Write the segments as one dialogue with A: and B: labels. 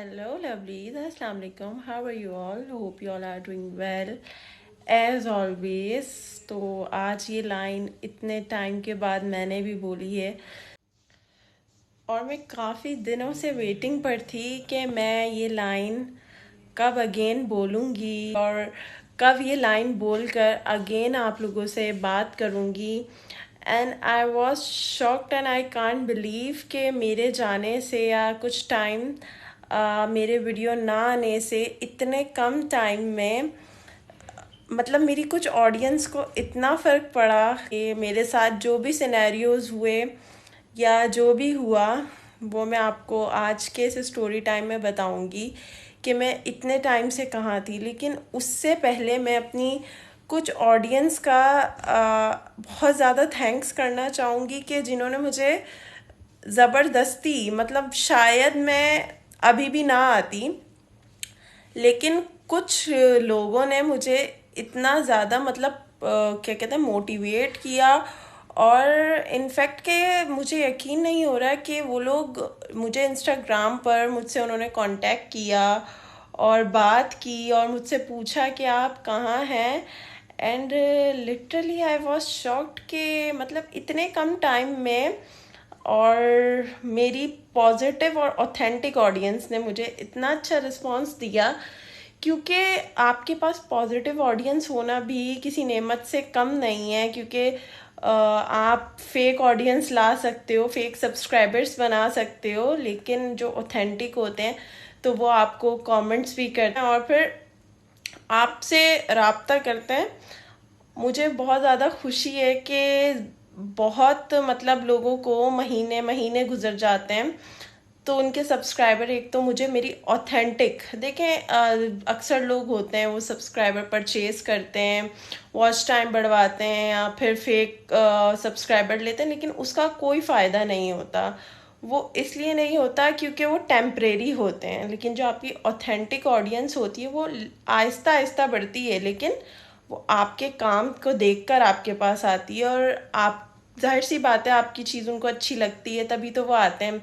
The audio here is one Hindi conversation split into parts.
A: Hello, lovelies. Assalamu alaikum. How are you all? Hope you all are doing well. As always, तो आज ये लाइन इतने टाइम के बाद मैंने भी बोली है और मैं काफ़ी दिनों से वेटिंग पर थी कि मैं ये लाइन कब अगेन बोलूँगी और कब ये लाइन बोलकर अगेन आप लोगों से बात करूँगी। And I was shocked and I can't believe कि मेरे जाने से या कुछ टाइम मेरे वीडियो ना आने से इतने कम टाइम में मतलब मेरी कुछ ऑडियंस को इतना फ़र्क पड़ा कि मेरे साथ जो भी सिनेरियोज़ हुए या जो भी हुआ वो मैं आपको आज के इस स्टोरी टाइम में बताऊंगी कि मैं इतने टाइम से कहाँ थी। लेकिन उससे पहले मैं अपनी कुछ ऑडियंस का बहुत ज़्यादा थैंक्स करना चाहूँगी कि जिन्होंने मुझे ज़बरदस्ती मतलब शायद मैं अभी भी ना आती, लेकिन कुछ लोगों ने मुझे इतना ज़्यादा मतलब क्या कहते हैं मोटिवेट किया। और इनफैक्ट के मुझे यकीन नहीं हो रहा कि वो लोग मुझे इंस्टाग्राम पर मुझसे उन्होंने कांटेक्ट किया और बात की और मुझसे पूछा कि आप कहाँ हैं। And literally I was shocked कि मतलब इतने कम टाइम में और मेरी पॉजिटिव और ऑथेंटिक ऑडियंस ने मुझे इतना अच्छा रिस्पांस दिया। क्योंकि आपके पास पॉजिटिव ऑडियंस होना भी किसी नेमत से कम नहीं है, क्योंकि आप फेक ऑडियंस ला सकते हो, फेक सब्सक्राइबर्स बना सकते हो, लेकिन जो ऑथेंटिक होते हैं तो वो आपको कमेंट्स भी करते हैं और फिर आपसे राब्ता करते हैं। मुझे बहुत ज़्यादा खुशी है कि बहुत मतलब लोगों को महीने महीने गुजर जाते हैं तो उनके सब्सक्राइबर एक तो मुझे मेरी ऑथेंटिक देखें। अक्सर लोग होते हैं वो सब्सक्राइबर परचेज करते हैं, वॉच टाइम बढ़वाते हैं या फिर फेक सब्सक्राइबर लेते हैं, लेकिन उसका कोई फ़ायदा नहीं होता। वो इसलिए नहीं होता क्योंकि वो टेम्परेरी होते हैं, लेकिन जो आपकी ऑथेंटिक ऑडियंस होती है वो आहिस्ता आहिस्ता बढ़ती है, लेकिन वो आपके काम को देखकर आपके पास आती है और आप जाहिर सी बात है आपकी चीज़ उनको अच्छी लगती है तभी तो वो आते हैं।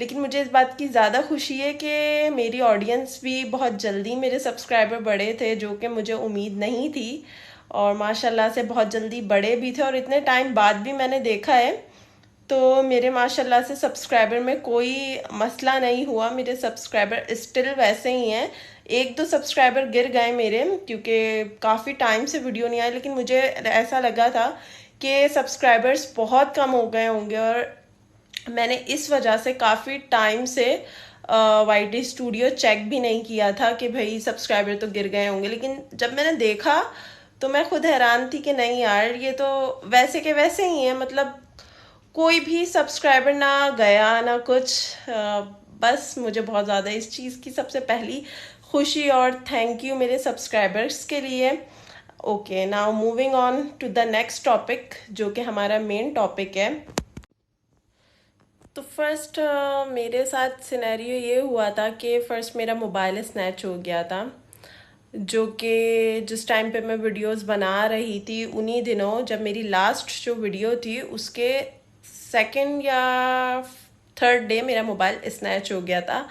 A: लेकिन मुझे इस बात की ज़्यादा खुशी है कि मेरी ऑडियंस भी बहुत जल्दी मेरे सब्सक्राइबर बढ़े थे, जो कि मुझे उम्मीद नहीं थी, और माशाल्लाह से बहुत जल्दी बढ़े भी थे और इतने टाइम बाद भी मैंने देखा है तो मेरे माशाल्लाह से सब्सक्राइबर में कोई मसला नहीं हुआ। मेरे सब्सक्राइबर स्टिल वैसे ही हैं। एक दो सब्सक्राइबर गिर गए मेरे क्योंकि काफ़ी टाइम से वीडियो नहीं आया, लेकिन मुझे ऐसा लगा था कि सब्सक्राइबर्स बहुत कम हो गए होंगे और मैंने इस वजह से काफ़ी टाइम से वाई टी स्टूडियो चेक भी नहीं किया था कि भाई सब्सक्राइबर तो गिर गए होंगे। लेकिन जब मैंने देखा तो मैं खुद हैरान थी कि नहीं यार, ये तो वैसे के वैसे ही है, मतलब कोई भी सब्सक्राइबर ना गया ना कुछ। बस मुझे बहुत ज़्यादा इस चीज़ की सबसे पहली खुशी और थैंक यू मेरे सब्सक्राइबर्स के लिए। Okay, now moving on to the next topic जो कि हमारा मेन टॉपिक है। तो फर्स्ट मेरे साथ सिनेरियो ये हुआ था कि फ़र्स्ट मेरा मोबाइल स्नैच हो गया था, जो कि जिस टाइम पे मैं वीडियोस बना रही थी उन्हीं दिनों जब मेरी लास्ट जो वीडियो थी उसके सेकंड या थर्ड डे मेरा मोबाइल स्नैच हो गया था।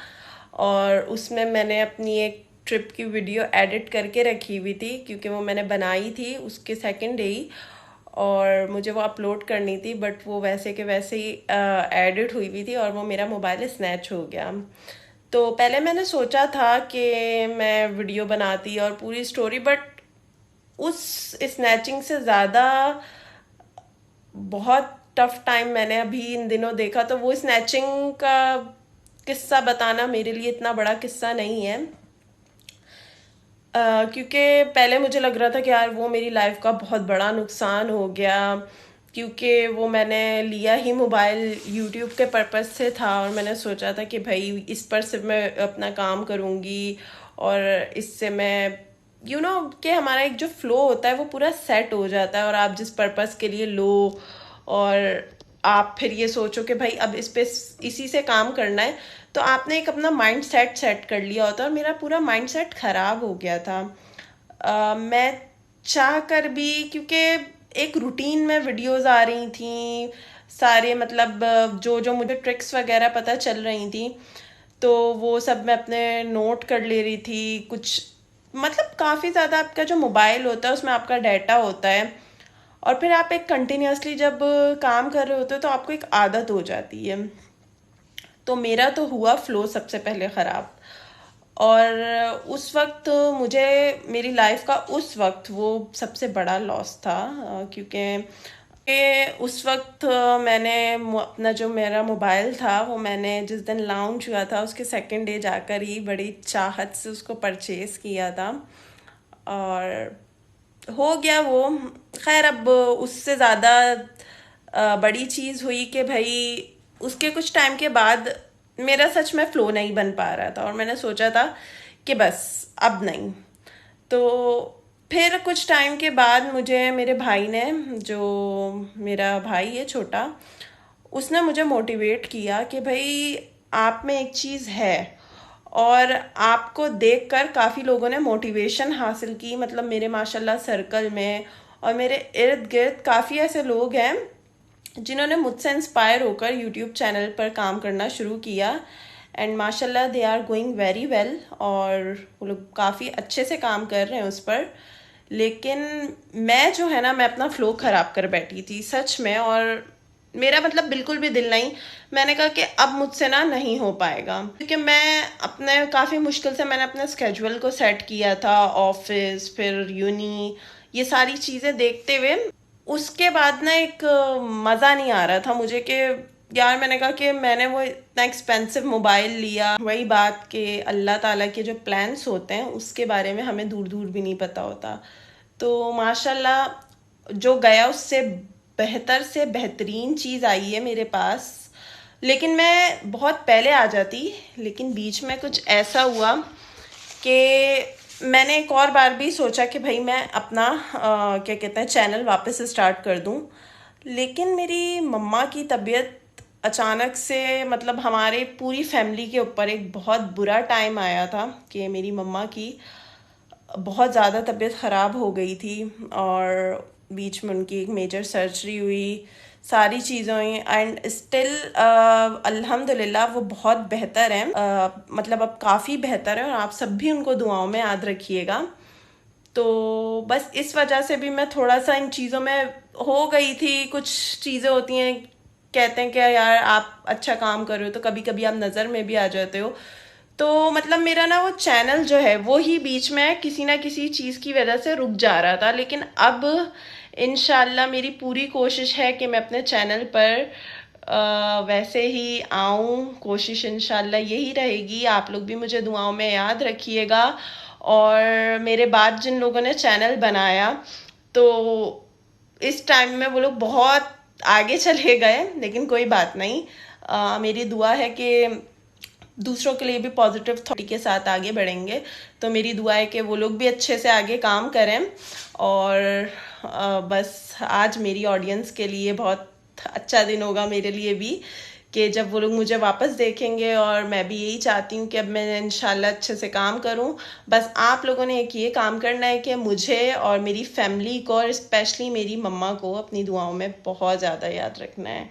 A: और उसमें मैंने अपनी एक ट्रिप की वीडियो एडिट करके रखी हुई थी क्योंकि वो मैंने बनाई थी उसके सेकंड डे ही और मुझे वो अपलोड करनी थी, बट वो वैसे के वैसे ही एडिट हुई हुई थी और वो मेरा मोबाइल स्नैच हो गया। तो पहले मैंने सोचा था कि मैं वीडियो बनाती और पूरी स्टोरी, बट उस स्नैचिंग से ज़्यादा बहुत टफ टाइम मैंने अभी इन दिनों देखा, तो वो स्नैचिंग का किस्सा बताना मेरे लिए इतना बड़ा किस्सा नहीं है। क्योंकि पहले मुझे लग रहा था कि यार वो मेरी लाइफ का बहुत बड़ा नुकसान हो गया, क्योंकि वो मैंने लिया ही मोबाइल यूट्यूब के पर्पज़ से था और मैंने सोचा था कि भाई इस पर सिर्फ मैं अपना काम करूँगी और इससे मैं कि हमारा एक जो फ्लो होता है वो पूरा सेट हो जाता है और आप जिस पर्पज़ के लिए लो और आप फिर ये सोचो कि भाई अब इस पे इसी से काम करना है, तो आपने एक अपना माइंड सेट सेट कर लिया होता है और मेरा पूरा माइंड सेट खराब हो गया था। मैं चाह कर भी, क्योंकि एक रूटीन में वीडियोस आ रही थी सारे, मतलब जो जो मुझे ट्रिक्स वगैरह पता चल रही थी, तो वो सब मैं अपने नोट कर ले रही थी कुछ। मतलब काफ़ी ज़्यादा आपका जो मोबाइल होता है उसमें आपका डाटा होता है, और फिर आप एक कंटिन्यूसली जब काम कर रहे होते हो तो आपको एक आदत हो जाती है। तो मेरा तो हुआ फ्लो सबसे पहले ख़राब। और उस वक्त मुझे, मेरी लाइफ का उस वक्त वो सबसे बड़ा लॉस था, क्योंकि उस वक्त मैंने अपना जो मेरा मोबाइल था वो मैंने जिस दिन लॉन्च हुआ था उसके सेकंड डे जाकर ही बड़ी चाहत से उसको परचेज़ किया था, और हो गया वो। खैर अब उससे ज़्यादा बड़ी चीज़ हुई कि भाई उसके कुछ टाइम के बाद मेरा सच में फ़्लो नहीं बन पा रहा था, और मैंने सोचा था कि बस अब नहीं। तो फिर कुछ टाइम के बाद मुझे मेरे भाई ने, जो मेरा भाई है छोटा, उसने मुझे मोटिवेट किया कि भाई आप में एक चीज़ है, और आपको देखकर काफ़ी लोगों ने मोटिवेशन हासिल की। मतलब मेरे माशाल्लाह सर्कल में और मेरे इर्द गिर्द काफ़ी ऐसे लोग हैं जिन्होंने मुझसे इंस्पायर होकर यूट्यूब चैनल पर काम करना शुरू किया, एंड माशाल्लाह they are going very well, और वो लोग काफ़ी अच्छे से काम कर रहे हैं उस पर। लेकिन मैं जो है ना, मैं अपना फ्लो ख़राब कर बैठी थी सच में, और मेरा मतलब बिल्कुल भी दिल नहीं। मैंने कहा कि अब मुझसे ना नहीं हो पाएगा, क्योंकि मैं अपने काफ़ी मुश्किल से मैंने अपने स्केड्यूल को सेट किया था, ऑफिस फिर यूनी, ये सारी चीज़ें देखते हुए उसके बाद ना एक मज़ा नहीं आ रहा था मुझे कि यार, मैंने कहा कि मैंने वो इतना एक्सपेंसिव मोबाइल लिया। वही बात कि अल्लाह ताला के जो प्लान्स होते हैं उसके बारे में हमें दूर दूर भी नहीं पता होता। तो माशाल्लाह जो गया उससे बेहतर से बेहतरीन चीज़ आई है मेरे पास। लेकिन मैं बहुत पहले आ जाती, लेकिन बीच में कुछ ऐसा हुआ कि मैंने एक और बार भी सोचा कि भाई मैं अपना क्या कहते हैं चैनल वापस से स्टार्ट कर दूं। लेकिन मेरी मम्मा की तबीयत अचानक से, मतलब हमारे पूरी फैमिली के ऊपर एक बहुत बुरा टाइम आया था कि मेरी मम्मा की बहुत ज़्यादा तबीयत ख़राब हो गई थी, और बीच में उनकी एक मेजर सर्जरी हुई, सारी चीज़ें हुई, एंड स्टिल अल्हम्दुलिल्लाह वो बहुत बेहतर हैं। मतलब अब काफ़ी बेहतर है, और आप सब भी उनको दुआओं में याद रखिएगा। तो बस इस वजह से भी मैं थोड़ा सा इन चीज़ों में हो गई थी। कुछ चीज़ें होती हैं, कहते हैं कि यार आप अच्छा काम कर रहे हो तो कभी कभी आप नज़र में भी आ जाते हो। तो मतलब मेरा ना वो चैनल जो है वो ही बीच में किसी ना किसी चीज़ की वजह से रुक जा रहा था। लेकिन अब इंशाल्लाह मेरी पूरी कोशिश है कि मैं अपने चैनल पर वैसे ही आऊँ। कोशिश इंशाल्लाह यही रहेगी। आप लोग भी मुझे दुआओं में याद रखिएगा। और मेरे बाद जिन लोगों ने चैनल बनाया, तो इस टाइम में वो लोग बहुत आगे चले गए, लेकिन कोई बात नहीं। मेरी दुआ है कि दूसरों के लिए भी पॉजिटिव थॉट के साथ आगे बढ़ेंगे। तो मेरी दुआ है कि वो लोग भी अच्छे से आगे काम करें। और बस आज मेरी ऑडियंस के लिए बहुत अच्छा दिन होगा, मेरे लिए भी, कि जब वो लोग मुझे वापस देखेंगे। और मैं भी यही चाहती हूँ कि अब मैं इंशाल्लाह अच्छे से काम करूँ। बस आप लोगों ने एक ये काम करना है कि मुझे और मेरी फैमिली को, और स्पेशली मेरी मम्मा को, अपनी दुआओं में बहुत ज़्यादा याद रखना है।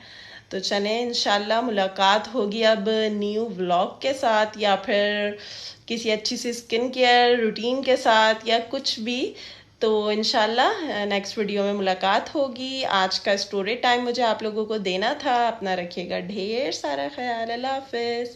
A: तो चलें, इंशाल्लाह मुलाकात होगी अब न्यू व्लॉग के साथ, या फिर किसी अच्छी सी स्किन केयर रूटीन के साथ, या कुछ भी। तो इंशाल्लाह नेक्स्ट वीडियो में मुलाकात होगी। आज का स्टोरी टाइम मुझे आप लोगों को देना था। अपना रखिएगा ढेर सारा ख्याल। अल्लाह हाफिज़।